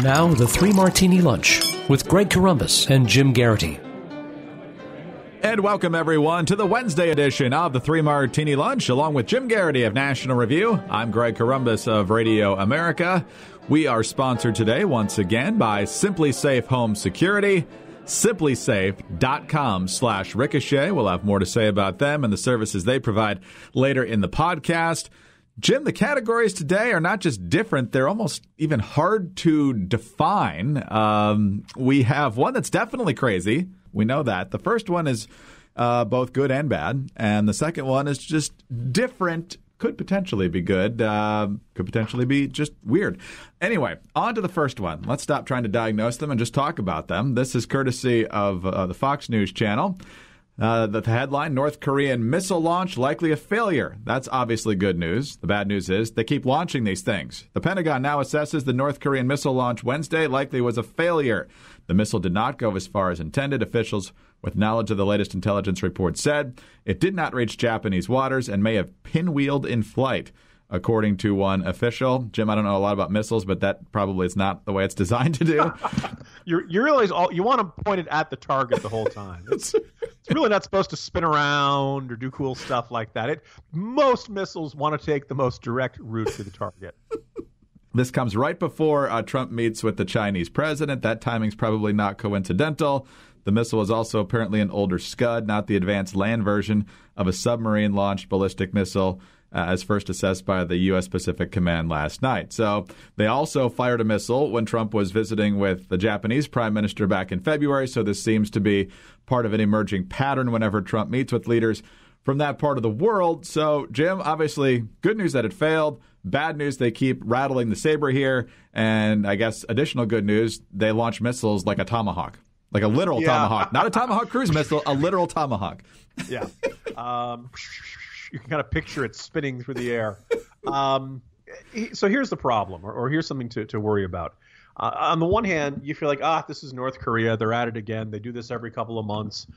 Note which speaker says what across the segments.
Speaker 1: Now, the Three Martini Lunch with Greg Corombos and Jim Garrity.
Speaker 2: And welcome, everyone, to the Wednesday edition of the Three Martini Lunch, along with Jim Garrity of National Review. I'm Greg Corombos of Radio America. We are sponsored today, once again, by Simply Safe Home Security. SimplySafe.com/Ricochet. We'll have more to say about them and the services they provide later in the podcast. Jim, the categories today are not just different, they're almost even hard to define. We have one that's definitely crazy. We know that. The first one is both good and bad. And the second one is just different. Could potentially be good. Could potentially be just weird. Anyway, on to the first one. Let's stop trying to diagnose them and just talk about them. This is courtesy of the Fox News channel. The headline, North Korean missile launch likely a failure. That's obviously good news. The bad news is they keep launching these things. The Pentagon now assesses the North Korean missile launch Wednesday likely was a failure. The missile did not go as far as intended. Officials with knowledge of the latest intelligence report said it did not reach Japanese waters and may have pinwheeled in flight, according to one official. Jim, I don't know a lot about missiles, but that probably is not the way it's designed to do.
Speaker 3: You realize you want to point it at the target the whole time. It's really not supposed to spin around or do cool stuff like that. Most missiles want to take the most direct route to the target.
Speaker 2: This comes right before Trump meets with the Chinese president. That timing's probably not coincidental. The missile is also apparently an older Scud, not the advanced land version of a submarine-launched ballistic missile, as first assessed by the U.S. Pacific Command last night. So they also fired a missile when Trump was visiting with the Japanese prime minister back in February. So this seems to be part of an emerging pattern whenever Trump meets with leaders from that part of the world. So, Jim, obviously, good news that it failed. Bad news, they keep rattling the saber here. And I guess additional good news, they launch missiles like a Tomahawk. Like a literal Tomahawk. Not a Tomahawk cruise missile, a literal Tomahawk.
Speaker 3: Yeah. You can kind of picture it spinning through the air. So here's the problem, or here's something to worry about. On the one hand, you feel like, this is North Korea. They're at it again. They do this every couple of months.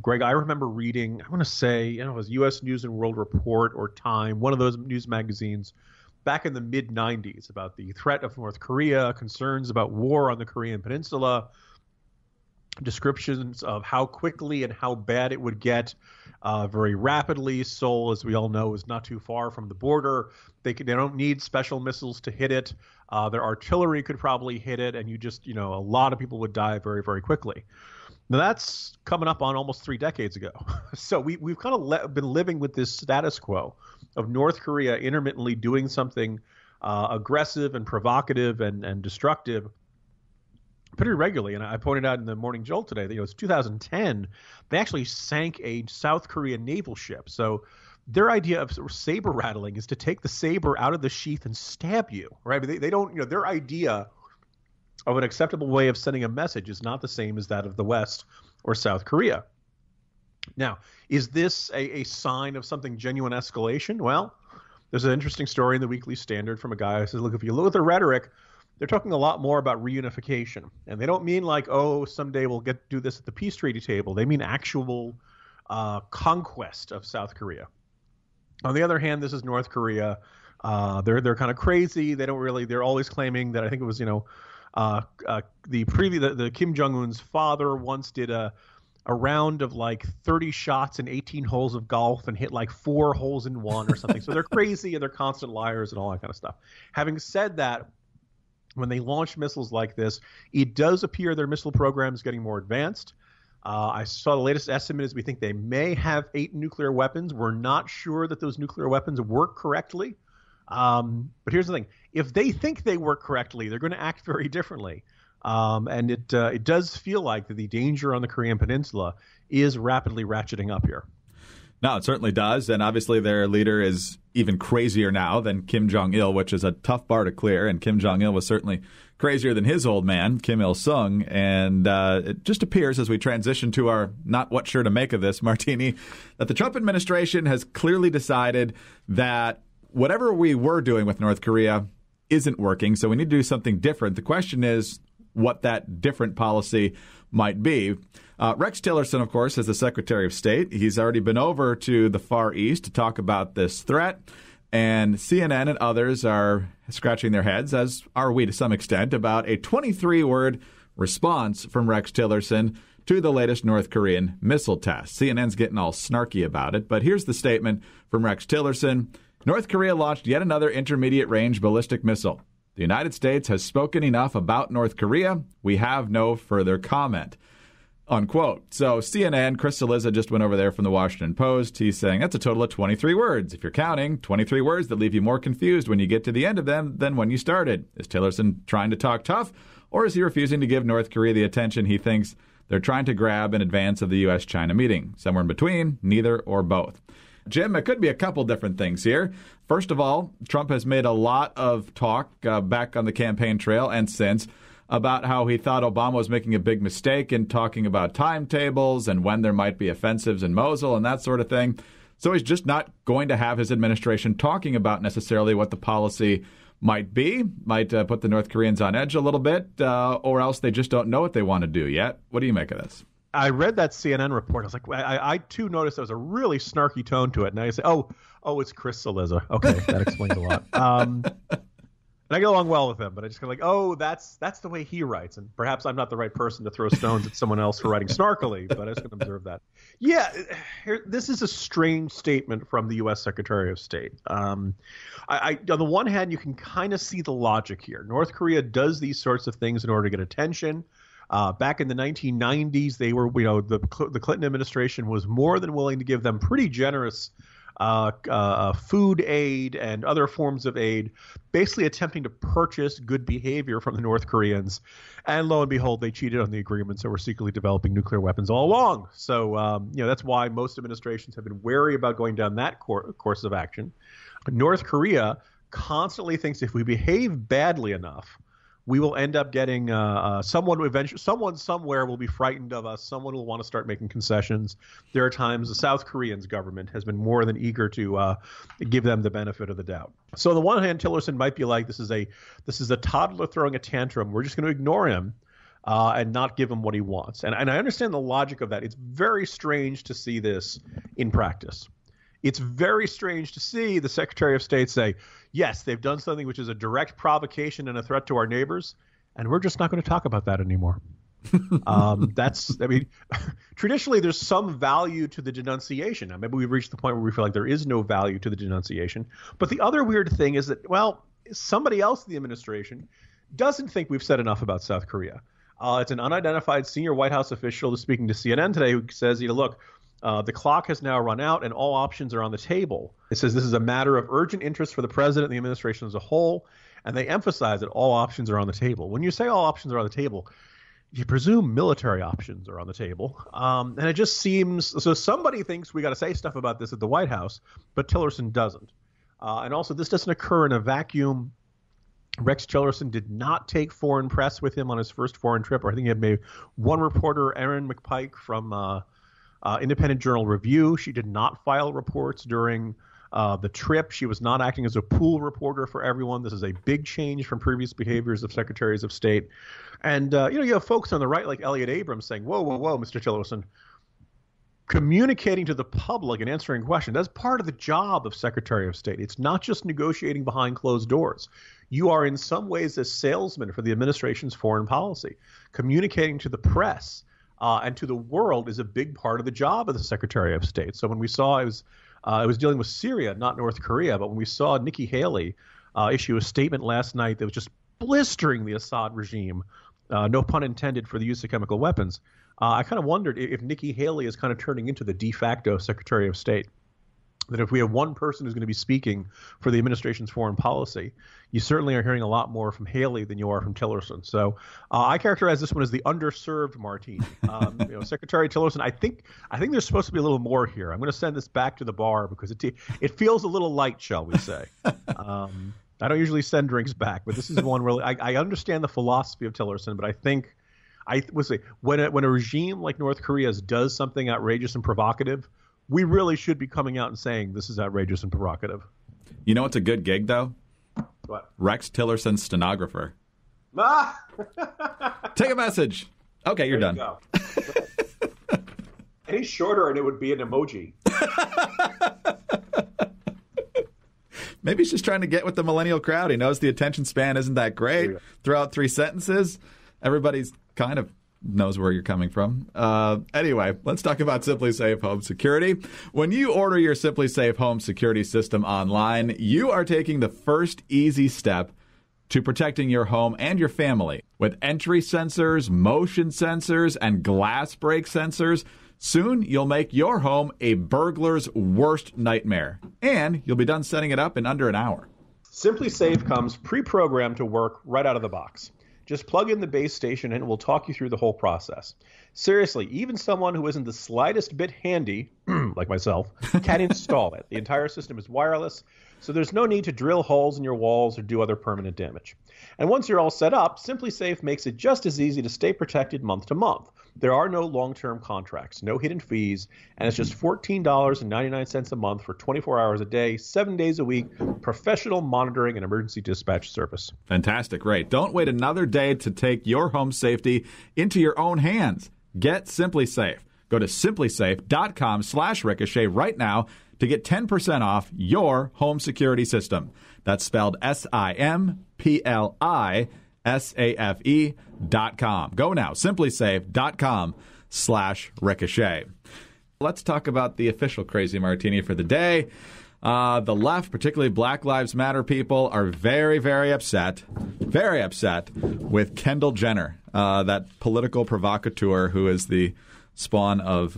Speaker 3: Greg, I remember reading, I want to say, it was U.S. News and World Report or Time, one of those news magazines back in the mid-'90s about the threat of North Korea, concerns about war on the Korean Peninsula, descriptions of how quickly and how bad it would get very rapidly. Seoul, as we all know, is not too far from the border. They don't need special missiles to hit it. Their artillery could probably hit it, and a lot of people would die very, very quickly. Now, that's coming up on almost 3 decades ago. So we've kind of been living with this status quo of North Korea intermittently doing something aggressive and provocative and destructive pretty regularly. And I pointed out in the Morning Jolt today that it's 2010. They actually sank a South Korean naval ship. So their idea of saber rattling is to take the saber out of the sheath and stab you, right? But they don't, their idea of an acceptable way of sending a message is not the same as that of the West or South Korea. Now, is this a sign of something genuine escalation? Well, there's an interesting story in the Weekly Standard from a guy who says, look, if you look at the rhetoric, they're talking a lot more about reunification. And they don't mean like, someday we'll do this at the peace treaty table. They mean actual conquest of South Korea. On the other hand, this is North Korea. They're kind of crazy. They're always claiming that, I think it was, the Kim Jong-un's father once did a round of like 30 shots in 18 holes of golf and hit like 4 holes in 1 or something. So they're crazy and they're constant liars and all that kind of stuff. Having said that, when they launch missiles like this, it does appear their missile program is getting more advanced. I saw the latest estimate is we think they may have 8 nuclear weapons. We're not sure that those nuclear weapons work correctly. But here's the thing. If they think they work correctly, they're going to act very differently. And it does feel like that the danger on the Korean Peninsula is rapidly ratcheting up here.
Speaker 2: No, it certainly does. And obviously their leader is even crazier now than Kim Jong-il, which is a tough bar to clear. And Kim Jong-il was certainly crazier than his old man, Kim Il-sung. And it just appears as we transition to our not what sure to make of this, Martini, that the Trump administration has clearly decided that whatever we were doing with North Korea isn't working. So we need to do something different. The question is what that different policy might be. Rex Tillerson, of course, is the Secretary of State. He's already been over to the Far East to talk about this threat. And CNN and others are scratching their heads, as are we to some extent, about a 23-word response from Rex Tillerson to the latest North Korean missile test. CNN's getting all snarky about it, but here's the statement from Rex Tillerson. North Korea launched yet another intermediate-range ballistic missile. The United States has spoken enough about North Korea. We have no further comment. Unquote. So CNN, Chris Cillizza just went over there from the Washington Post. He's saying that's a total of 23 words. If you're counting, 23 words that leave you more confused when you get to the end of them than when you started. Is Tillerson trying to talk tough, or is he refusing to give North Korea the attention he thinks they're trying to grab in advance of the U.S.-China meeting? Somewhere in between, neither or both. Jim, it could be a couple different things here. First of all, Trump has made a lot of talk back on the campaign trail and since about how he thought Obama was making a big mistake in talking about timetables and when there might be offensives in Mosul and that sort of thing. So he's just not going to have his administration talking about necessarily what the policy might be, might put the North Koreans on edge a little bit, or else they just don't know what they want to do yet. What do you make of this?
Speaker 3: I read that CNN report. I was like, I too noticed there was a really snarky tone to it. And I say, oh, it's Chris Cillizza. Okay, that explains a lot. And I get along well with him, but I just kind of like, oh, that's the way he writes. And perhaps I'm not the right person to throw stones at someone else for writing snarkily, but I just can observe that. Yeah, this is a strange statement from the U.S. Secretary of State. On the one hand, you can kind of see the logic here. North Korea does these sorts of things in order to get attention. Back in the 1990s, they were, the Clinton administration was more than willing to give them pretty generous food aid and other forms of aid, basically attempting to purchase good behavior from the North Koreans. And lo and behold, they cheated on the agreements and were secretly developing nuclear weapons all along. So, that's why most administrations have been wary about going down that course of action. North Korea constantly thinks if we behave badly enough, we will end up getting someone somewhere will be frightened of us. Someone will want to start making concessions. There are times the South Korean government has been more than eager to give them the benefit of the doubt. So on the one hand, Tillerson might be like, this is a toddler throwing a tantrum. We're just going to ignore him and not give him what he wants. And I understand the logic of that. It's very strange to see this in practice. It's very strange to see the Secretary of State say, yes, they've done something which is a direct provocation and a threat to our neighbors, and we're just not going to talk about that anymore. Traditionally, there's some value to the denunciation. Now, maybe we've reached the point where we feel like there is no value to the denunciation. But the other weird thing is that, somebody else in the administration doesn't think we've said enough about South Korea. It's an unidentified senior White House official speaking to CNN today who says, look, the clock has now run out and all options are on the table. It says this is a matter of urgent interest for the president and the administration as a whole, and they emphasize that all options are on the table. When you say all options are on the table, you presume military options are on the table. And it just seems – so somebody thinks we got to say stuff about this at the White House, but Tillerson doesn't. And also this doesn't occur in a vacuum. Rex Tillerson did not take foreign press with him on his first foreign trip, or I think he had maybe one reporter, Erin McPike from Independent Journal Review. She did not file reports during the trip. She was not acting as a pool reporter for everyone. This is a big change from previous behaviors of secretaries of state. And, you have folks on the right like Elliot Abrams saying, whoa, Mr. Tillerson, communicating to the public and answering questions, that's part of the job of Secretary of State. It's not just negotiating behind closed doors. You are in some ways a salesman for the administration's foreign policy. Communicating to the press and to the world is a big part of the job of the Secretary of State. So when we saw it was dealing with Syria, not North Korea, but when we saw Nikki Haley issue a statement last night that was just blistering the Assad regime, no pun intended for the use of chemical weapons, I kind of wondered if Nikki Haley is kind of turning into the de facto Secretary of State. That if we have one person who's going to be speaking for the administration's foreign policy, you certainly are hearing a lot more from Haley than you are from Tillerson. So I characterize this one as the underserved Martini. Secretary Tillerson, I think there's supposed to be a little more here. I'm going to send this back to the bar because it feels a little light, shall we say. I don't usually send drinks back, but this is one where I understand the philosophy of Tillerson, but I think when a regime like North Korea's does something outrageous and provocative, we really should be coming out and saying this is outrageous and provocative.
Speaker 2: You know what's a good gig, though?
Speaker 3: What?
Speaker 2: Rex Tillerson's stenographer. Take a message. Okay, you're done.
Speaker 3: Go. Any shorter and it would be an emoji.
Speaker 2: Maybe he's just trying to get with the millennial crowd. He knows the attention span isn't that great. Throw out 3 sentences. Everybody's kind of knows where you're coming from. Anyway, let's talk about Simply Safe Home Security. When you order your Simply Safe Home Security system online, you are taking the first easy step to protecting your home and your family. With entry sensors, motion sensors, and glass break sensors, soon you'll make your home a burglar's worst nightmare. And you'll be done setting it up in under an hour.
Speaker 3: Simply Safe comes pre-programmed to work right out of the box. Just plug in the base station and it will talk you through the whole process. Seriously, even someone who isn't the slightest bit handy, like myself, can install it. The entire system is wireless, so there's no need to drill holes in your walls or do other permanent damage. And once you're all set up, Simply Safe makes it just as easy to stay protected month to month. There are no long-term contracts, no hidden fees, and it's just $14.99 a month for 24 hours a day, 7 days a week, professional monitoring and emergency dispatch service.
Speaker 2: Fantastic. Right. Don't wait another day to take your home safety into your own hands. Get Simply Safe. Go to simplysafe.com/ricochet right now to get 10% off your home security system. That's spelled SIMPLISAFE.com. Go now, simplysafe.com/ricochet. Let's talk about the official Crazy Martini for the day. The left, particularly Black Lives Matter people, are very, very upset with Kendall Jenner, that political provocateur who is the spawn of...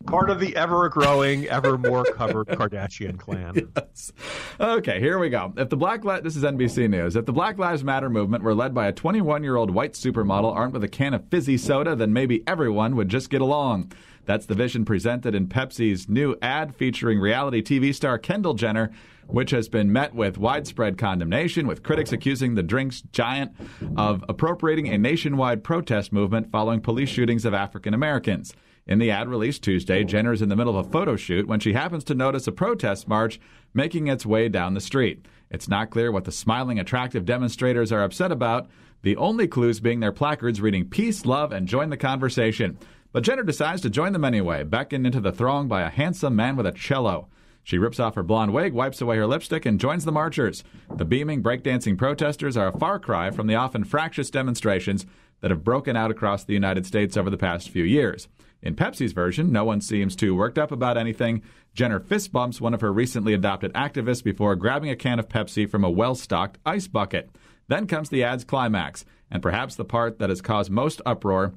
Speaker 3: part of the ever-growing, ever-more covered Kardashian clan.
Speaker 2: Yes. Okay, here we go. This is NBC News. If the Black Lives Matter movement were led by a 21-year-old white supermodel armed with a can of fizzy soda, then maybe everyone would just get along. That's the vision presented in Pepsi's new ad featuring reality TV star Kendall Jenner, which has been met with widespread condemnation, with critics accusing the drink's giant of appropriating a nationwide protest movement following police shootings of African Americans. In the ad released Tuesday, Jenner is in the middle of a photo shoot when she happens to notice a protest march making its way down the street. It's not clear what the smiling, attractive demonstrators are upset about, the only clues being their placards reading "Peace, Love, and Join the Conversation." But Jenner decides to join them anyway, beckoned into the throng by a handsome man with a cello. She rips off her blonde wig, wipes away her lipstick, and joins the marchers. The beaming, breakdancing protesters are a far cry from the often fractious demonstrations that have broken out across the United States over the past few years. In Pepsi's version, no one seems too worked up about anything. Jenner fist bumps one of her recently adopted activists before grabbing a can of Pepsi from a well-stocked ice bucket. Then comes the ad's climax, and perhaps the part that has caused most uproar.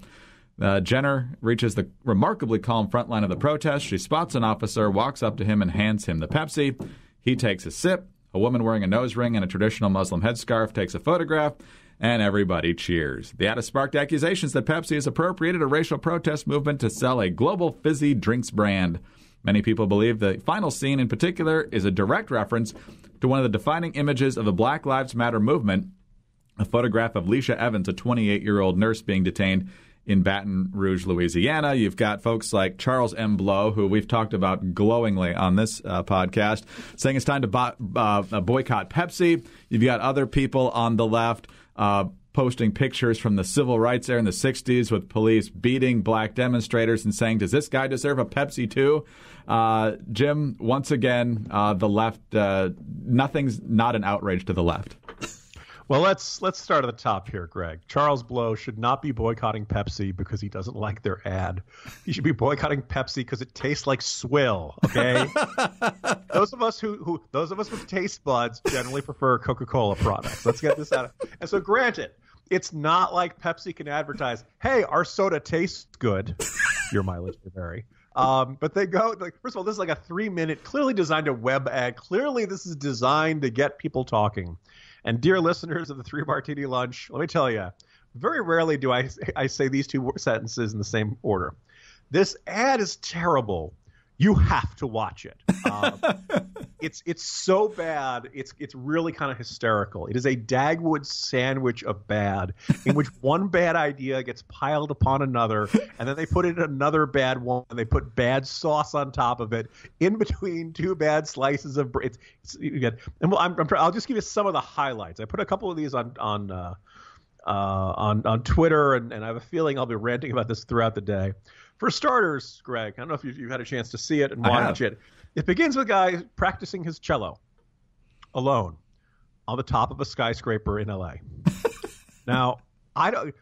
Speaker 2: Jenner reaches the remarkably calm front line of the protest. She spots an officer, walks up to him, and hands him the Pepsi. He takes a sip. A woman wearing a nose ring and a traditional Muslim headscarf takes a photograph, and everybody cheers. The ad has sparked accusations that Pepsi has appropriated a racial protest movement to sell a global fizzy drinks brand. Many people believe the final scene in particular is a direct reference to one of the defining images of the Black Lives Matter movement, a photograph of Leisha Evans, a 28-year-old nurse being detained in Baton Rouge, Louisiana. You've got folks like Charles M. Blow, who we've talked about glowingly on this podcast, saying it's time to boycott Pepsi. You've got other people on the left posting pictures from the civil rights era in the 60s with police beating black demonstrators and saying, does this guy deserve a Pepsi too? Jim, once again, the left, nothing's not an outrage to the left.
Speaker 3: Well, let's start at the top here, Greg. Charles Blow should not be boycotting Pepsi because he doesn't like their ad. He should be boycotting Pepsi because it tastes like swill. Okay, those of us with taste buds generally prefer Coca-Cola products. Let's get this out. And so, granted, it's not like Pepsi can advertise, "Hey, our soda tastes good." Your mileage may vary. But they go, like, first of all, this is like a 3-minute, clearly designed a web ad. Clearly, this is designed to get people talking. And dear listeners of the 3 Martini Lunch, let me tell you, very rarely do I say these 2 sentences in the same order. This ad is terrible. You have to watch it. It's so bad. It's really kind of hysterical. It is a Dagwood sandwich of bad, in which one bad idea gets piled upon another, and then they put in another bad one, and they put bad sauce on top of it, in between 2 bad slices of bread. I'll just give you some of the highlights. I put a couple of these on Twitter, and I have a feeling I'll be ranting about this throughout the day. For starters, Greg, I don't know if you've had a chance to see it and watch it. It begins with a guy practicing his cello. alone on the top of a skyscraper in LA. Now, I don't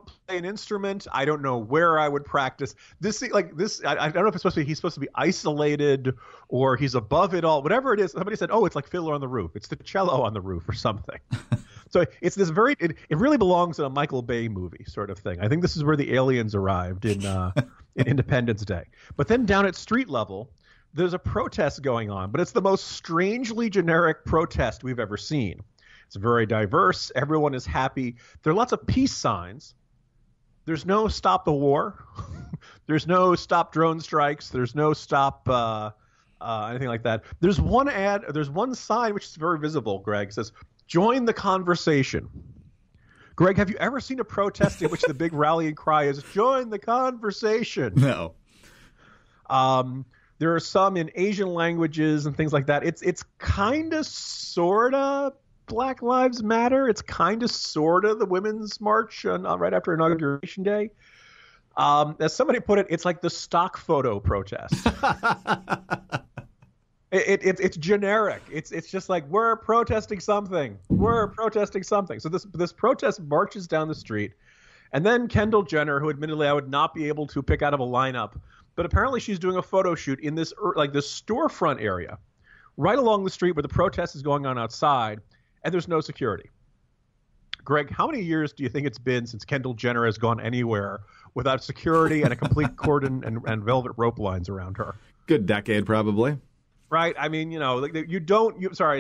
Speaker 3: play an instrument. I don't know where I would practice. I don't know if he's supposed to be isolated or he's above it all. Whatever it is, somebody said, "Oh, it's like Fiddler on the Roof. It's the cello on the roof or something." So it's this it really belongs in a Michael Bay movie sort of thing. I think this is where the aliens arrived in Independence Day. But then down at street level, there's a protest going on, but it's the most strangely generic protest we've ever seen. It's very diverse. Everyone is happy. There are lots of peace signs. There's no stop the war. There's no stop drone strikes. There's no stop anything like that. There's one sign which is very visible, Greg. It says, "Join the conversation." Greg, have you ever seen a protest in which the big rallying cry is, "Join the conversation"?
Speaker 2: No.
Speaker 3: There are some in Asian languages and things like that. It's kind of, sort of Black Lives Matter. It's kind of, sort of the Women's March right after Inauguration Day. As somebody put it, it's like the stock photo protest. It's generic. It's just like, we're protesting something. We're protesting something. So this protest marches down the street. And then Kendall Jenner, who admittedly I would not be able to pick out of a lineup, but apparently she's doing a photo shoot in this storefront area right along the street where the protest is going on outside, and there's no security. Greg, how many years do you think it's been since Kendall Jenner has gone anywhere without security and a complete cordon and velvet rope lines around her?
Speaker 2: Good decade, probably.
Speaker 3: Right. I mean,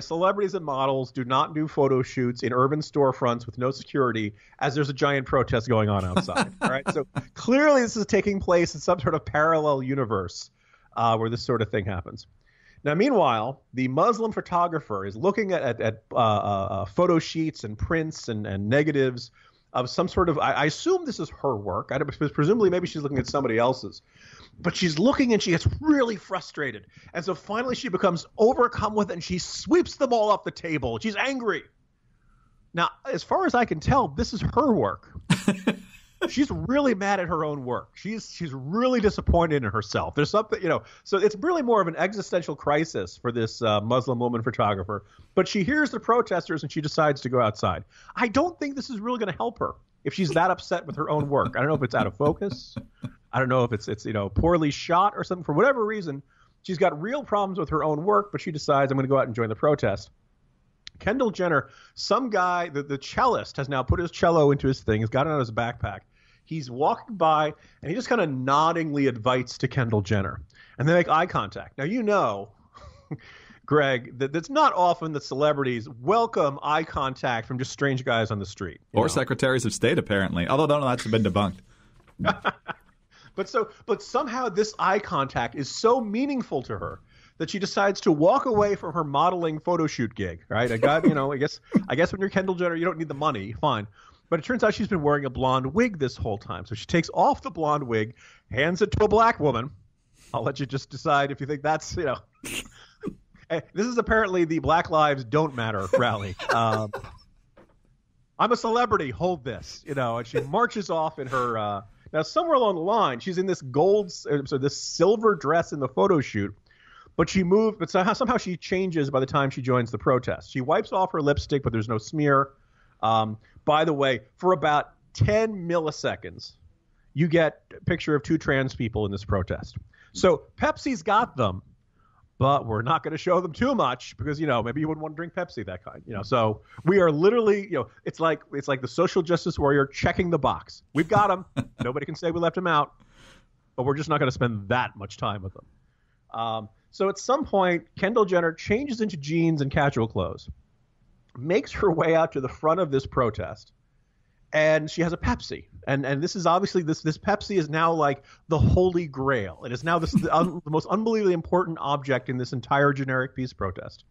Speaker 3: celebrities and models do not do photo shoots in urban storefronts with no security as there's a giant protest going on outside. All right. So clearly this is taking place in some sort of parallel universe where this sort of thing happens. Now, meanwhile, the Muslim photographer is looking at photo sheets and prints and negatives of some sort of, I assume this is her work. Presumably maybe she's looking at somebody else's. But she's looking and she gets really frustrated. And so finally she becomes overcome with it and she sweeps them all off the table. She's angry. Now, as far as I can tell, this is her work. She's really mad at her own work. She's really disappointed in herself. There's something, so it's really more of an existential crisis for this Muslim woman photographer. But she hears the protesters and she decides to go outside. I don't think this is really going to help her if she's that upset with her own work. I don't know if it's out of focus. I don't know if it's poorly shot or something. For whatever reason, she's got real problems with her own work, but she decides, I'm going to go out and join the protest. Kendall Jenner, some guy, the cellist, has now put his cello into his thing. He's got it on his backpack. He's walking by, and he just kind of noddingly invites to Kendall Jenner. And they make eye contact. Now, Greg, that it's not often that celebrities welcome eye contact from just strange guys on the street.
Speaker 2: Or secretaries of state, apparently. Although that's been debunked.
Speaker 3: But somehow this eye contact is so meaningful to her that she decides to walk away from her modeling photo shoot gig. Right? I guess when you're Kendall Jenner, you don't need the money. Fine. But it turns out she's been wearing a blonde wig this whole time. So she takes off the blonde wig, hands it to a black woman. I'll let you just decide if you think that's, This is apparently the Black Lives Don't Matter rally. I'm a celebrity. Hold this. And she marches off in her now, somewhere along the line, she's in this this silver dress in the photo shoot, but somehow she changes by the time she joins the protest. She wipes off her lipstick, but there's no smear. By the way, for about 10 milliseconds, you get a picture of two trans people in this protest. So Pepsi's got them, but we're not going to show them too much because, maybe you wouldn't want to drink Pepsi, that kind. So we are literally, it's like the social justice warrior checking the box. We've got them. Nobody can say we left them out, but we're just not going to spend that much time with them. So at some point, Kendall Jenner changes into jeans and casual clothes, makes her way out to the front of this protest, and she has a Pepsi. And this is obviously this Pepsi is now like the holy grail. It is now the most unbelievably important object in this entire generic peace protest.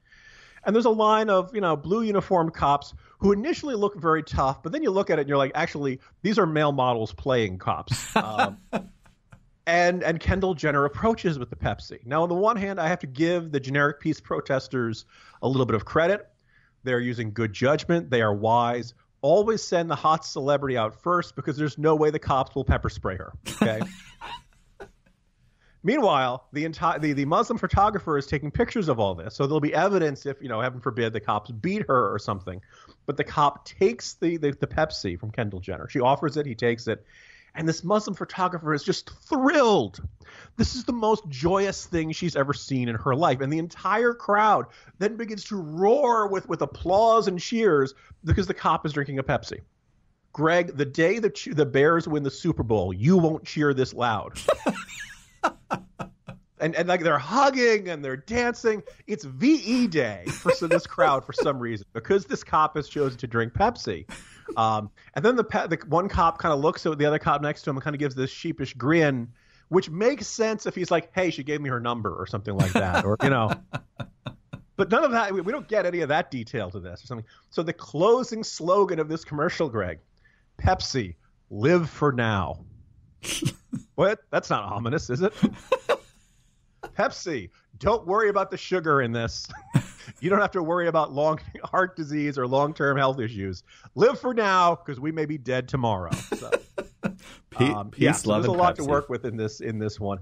Speaker 3: And there's a line of, blue uniformed cops who initially look very tough, but then you look at it and you're like, actually, these are male models playing cops. And Kendall Jenner approaches with the Pepsi. Now, on the one hand, I have to give the generic peace protesters a little bit of credit. They're using good judgment. They are wise. Always send the hot celebrity out first because there's no way the cops will pepper spray her. Okay. Meanwhile, the Muslim photographer is taking pictures of all this, so there'll be evidence if, heaven forbid, the cops beat her or something. But the cop takes the Pepsi from Kendall Jenner. She offers it, he takes it, and this Muslim photographer is just thrilled. This is the most joyous thing she's ever seen in her life, and the entire crowd then begins to roar with applause and cheers because the cop is drinking a Pepsi. Greg, the day the Bears win the Super Bowl, you won't cheer this loud. And like they're hugging and they're dancing. It's VE Day for this crowd for some reason because this cop has chosen to drink Pepsi. And then the one cop kind of looks at the other cop next to him and kind of gives this sheepish grin, which makes sense if he's like, "Hey, she gave me her number" or something like that, or But none of that. We don't get any of that detail to this or something. So the closing slogan of this commercial, Greg, Pepsi, live for now. What? That's not ominous, is it? Pepsi, don't worry about the sugar in this. You don't have to worry about long heart disease or long-term health issues. Live for now because we may be dead tomorrow. So,
Speaker 2: peace, love,
Speaker 3: there's a
Speaker 2: and
Speaker 3: lot
Speaker 2: Pepsi.
Speaker 3: to work with in this one.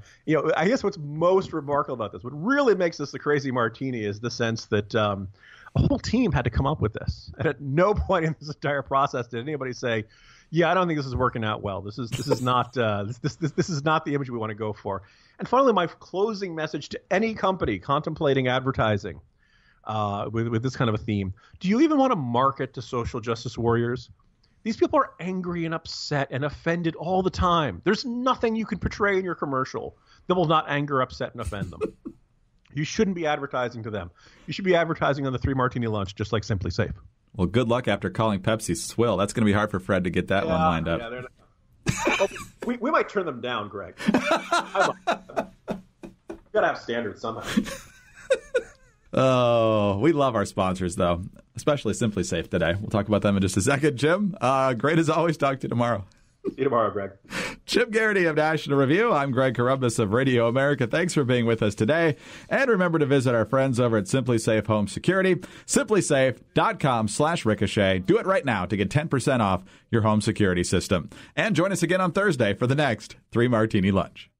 Speaker 3: I guess what's most remarkable about this, what really makes this the crazy martini, is the sense that a whole team had to come up with this, and at no point in this entire process did anybody say, "Yeah, I don't think this is working out well. This is not this is not the image we want to go for." And finally, my closing message to any company contemplating advertising with this kind of a theme: do you even want to market to social justice warriors? These people are angry and upset and offended all the time. There's nothing you can portray in your commercial that will not anger, upset, and offend them. You shouldn't be advertising to them. You should be advertising on the 3 Martini lunch, just like Simply Safe.
Speaker 2: Well, good luck after calling Pepsi swill. That's going to be hard for Fred to get that one lined up.
Speaker 3: Yeah, we might turn them down, Greg. You got to have standards somehow.
Speaker 2: Oh, we love our sponsors, though, especially Simply Safe today. We'll talk about them in just a second. Jim, great as always. Talk to you tomorrow.
Speaker 3: See you tomorrow, Greg.
Speaker 2: Jim Garrity of National Review. I'm Greg Corombos of Radio America. Thanks for being with us today. And remember to visit our friends over at Simply Safe Home Security, simplysafe.com/ricochet. Do it right now to get 10% off your home security system. And join us again on Thursday for the next 3 Martini Lunch.